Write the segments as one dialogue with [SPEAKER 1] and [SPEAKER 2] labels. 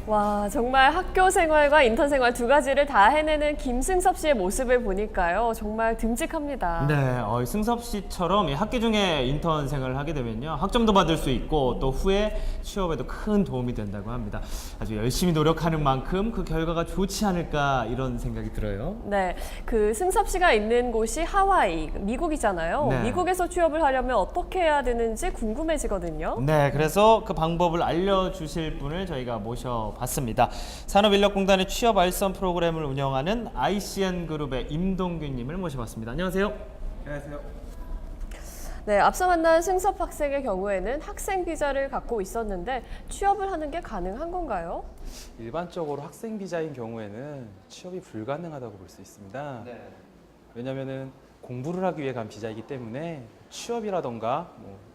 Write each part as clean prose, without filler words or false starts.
[SPEAKER 1] 와, 정말 학교 생활과 인턴 생활 두 가지를 다 해내는 김승섭 씨의 모습을 보니까요. 정말 듬직합니다.
[SPEAKER 2] 네, 승섭 씨처럼 이 학기 중에 인턴 생활을 하게 되면요. 학점도 받을 수 있고 또 후에 취업에도 큰 도움이 된다고 합니다. 아주 열심히 노력하는 만큼 그 결과가 좋지 않을까 이런 생각이 들어요.
[SPEAKER 1] 네, 그 승섭 씨가 있는 곳이 하와이, 미국이잖아요.
[SPEAKER 2] 네.
[SPEAKER 1] 미국에서 취업을 하려면 어떻게 해야 되는지 궁금해지거든요.
[SPEAKER 2] 네, 그래서 그 방법을 알려주실 분을 저희가 모셔봤습니다. 산업인력공단의 취업 알선 프로그램을 운영하는 ICN 그룹의 임동균님을 모셔봤습니다. 안녕하세요.
[SPEAKER 3] 안녕하세요.
[SPEAKER 1] 네, 앞서 만난 승섭 학생의 경우에는 학생 비자를 갖고 있었는데 취업을 하는 게 가능한 건가요?
[SPEAKER 3] 일반적으로 학생 비자인 경우에는 취업이 불가능하다고 볼 수 있습니다. 왜냐하면 공부를 하기 위해 간 비자이기 때문에 취업이라던가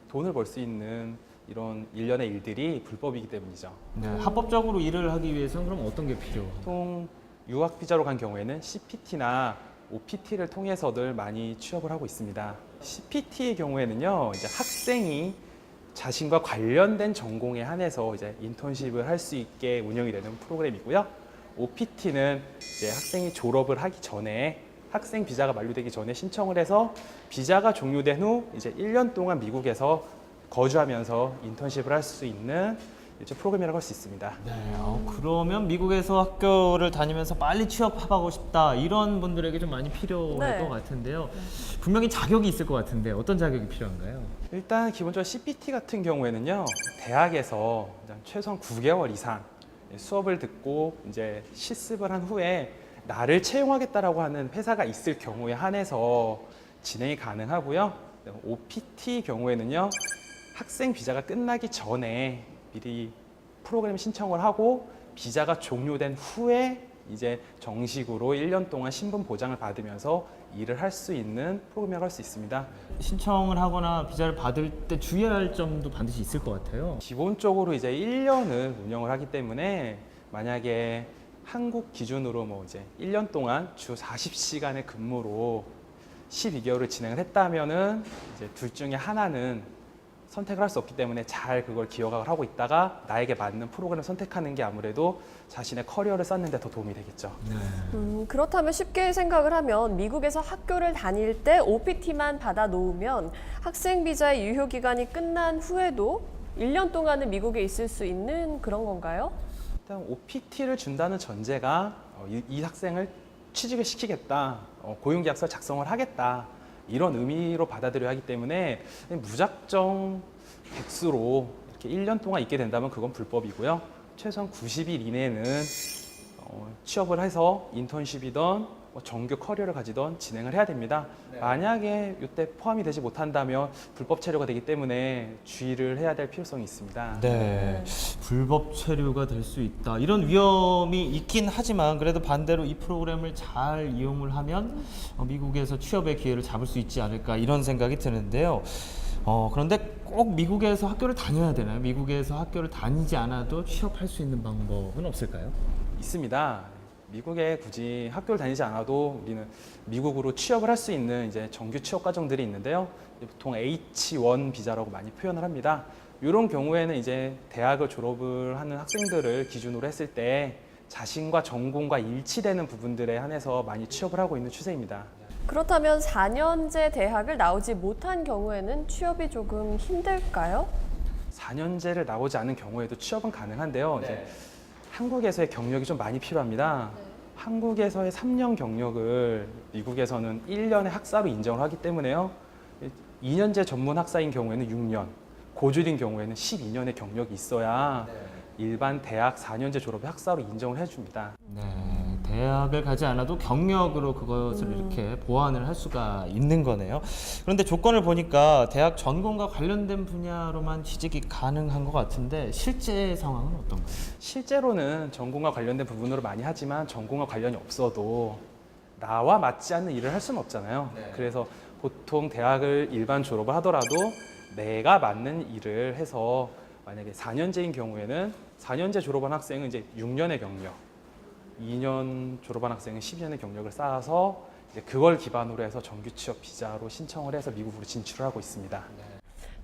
[SPEAKER 3] 돈을 벌 수 있는 이런 일련의 일들이 불법이기 때문이죠.
[SPEAKER 2] 네, 합법적으로 일을 하기 위해서는 그럼 어떤 게 필요해요?
[SPEAKER 3] 보통 유학 비자로 간 경우에는 CPT나 OPT를 통해서들 많이 취업을 하고 있습니다. CPT의 경우에는요, 이제 학생이 자신과 관련된 전공에 한해서 이제 인턴십을 할 수 있게 운영이 되는 프로그램이고요. OPT는 이제 학생이 졸업을 하기 전에 학생 비자가 만료되기 전에 신청을 해서 비자가 종료된 후 이제 1년 동안 미국에서 거주하면서 인턴십을 할 수 있는 이제 프로그램이라고 할 수 있습니다.
[SPEAKER 2] 네, 그러면 미국에서 학교를 다니면서 빨리 취업하고 싶다 이런 분들에게 좀 많이 필요할
[SPEAKER 1] 네.
[SPEAKER 2] 것 같은데요. 분명히 자격이 있을 것 같은데 어떤 자격이 필요한가요?
[SPEAKER 3] 일단 기본적으로 CPT 같은 경우에는요, 대학에서 최소한 9개월 이상 수업을 듣고 이제 실습을 한 후에 나를 채용하겠다라고 하는 회사가 있을 경우에 한해서 진행이 가능하고요. OPT 경우에는요, 학생 비자가 끝나기 전에 미리 프로그램 신청을 하고 비자가 종료된 후에 이제 정식으로 1년 동안 신분 보장을 받으면서 일을 할 수 있는 프로그램이라고 할 수 있습니다.
[SPEAKER 2] 신청을 하거나 비자를 받을 때 주의해야 할 점도 반드시 있을 것 같아요.
[SPEAKER 3] 기본적으로 이제 1년을 운영을 하기 때문에 만약에 한국 기준으로 이제 1년 동안 주 40시간의 근무로 12개월을 진행을 했다면은 이제 둘 중에 하나는 선택을 할 수 없기 때문에 잘 그걸 기억을 하고 있다가 나에게 맞는 프로그램을 선택하는 게 아무래도 자신의 커리어를 쌓는 데 더 도움이 되겠죠.
[SPEAKER 2] 네.
[SPEAKER 1] 그렇다면 쉽게 생각을 하면 미국에서 학교를 다닐 때 OPT만 받아 놓으면 학생 비자의 유효 기간이 끝난 후에도 1년 동안은 미국에 있을 수 있는 그런 건가요?
[SPEAKER 3] 일단 OPT를 준다는 전제가 이 학생을 취직을 시키겠다, 고용계약서 작성을 하겠다 이런 의미로 받아들여야 하기 때문에 무작정 백수로 이렇게 1년 동안 있게 된다면 그건 불법이고요. 최소한 90일 이내는 취업을 해서 인턴십이든 정규 커리어를 가지던 진행을 해야 됩니다. 만약에 이때 포함이 되지 못한다면 불법 체류가 되기 때문에 주의를 해야 될 필요성이 있습니다.
[SPEAKER 2] 네, 불법 체류가 될 수 있다. 이런 위험이 있긴 하지만 그래도 반대로 이 프로그램을 잘 이용을 하면 미국에서 취업의 기회를 잡을 수 있지 않을까 이런 생각이 드는데요. 그런데 꼭 미국에서 학교를 다녀야 되나요? 미국에서 학교를 다니지 않아도 취업할 수 있는 방법은 없을까요?
[SPEAKER 3] 있습니다. 미국에 굳이 학교를 다니지 않아도 우리는 미국으로 취업을 할 수 있는 이제 정규 취업 과정들이 있는데요. 보통 H1 비자라고 많이 표현을 합니다. 이런 경우에는 이제 대학을 졸업을 하는 학생들을 기준으로 했을 때 자신과 전공과 일치되는 부분들에 한해서 많이 취업을 하고 있는 추세입니다.
[SPEAKER 1] 그렇다면 4년제 대학을 나오지 못한 경우에는 취업이 조금 힘들까요?
[SPEAKER 3] 4년제를 나오지 않은 경우에도 취업은 가능한데요. 이제 한국에서의 경력이 좀 많이 필요합니다. 한국에서의 3년 경력을 미국에서는 1년의 학사로 인정을 하기 때문에요. 2년제 전문 학사인 경우에는 6년, 고졸인 경우에는 12년의 경력이 있어야 일반 대학 4년제 졸업의 학사로 인정을 해줍니다.
[SPEAKER 2] 네, 대학을 가지 않아도 경력으로 그것을 이렇게 보완을 할 수가 있는 거네요. 그런데 조건을 보니까 대학 전공과 관련된 분야로만 취직이 가능한 것 같은데 실제 상황은 어떤가요?
[SPEAKER 3] 실제로는 전공과 관련된 부분으로 많이 하지만 전공과 관련이 없어도 나와 맞지 않는 일을 할 수는 없잖아요. 그래서 보통 대학을 일반 졸업을 하더라도 내가 맞는 일을 해서 만약에 4년제인 경우에는 4년제 졸업한 학생은 이제 6년의 경력, 2년 졸업한 학생은 10년의 경력을 쌓아서 이제 그걸 기반으로 해서 정규 취업 비자로 신청을 해서 미국으로 진출을 하고 있습니다.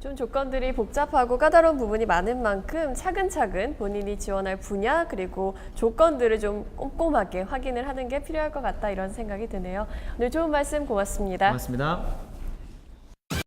[SPEAKER 1] 좀 조건들이 복잡하고 까다로운 부분이 많은 만큼 차근차근 본인이 지원할 분야 그리고 조건들을 좀 꼼꼼하게 확인을 하는 게 필요할 것 같다 이런 생각이 드네요. 오늘 좋은 말씀 고맙습니다.
[SPEAKER 2] 고맙습니다.